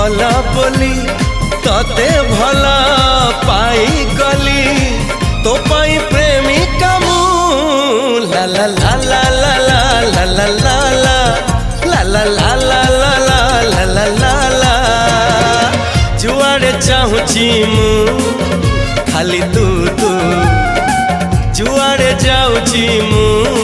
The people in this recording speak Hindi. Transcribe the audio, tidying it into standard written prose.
भला बोली तते भला पाई गली तो पाई प्रेमिका मु ला ला ला ला ला ला ला ला ला ला ला ला ला ला ला ला ला जुआड़े चाहूची मु खाली तू तू जुआड़े जाऊची मु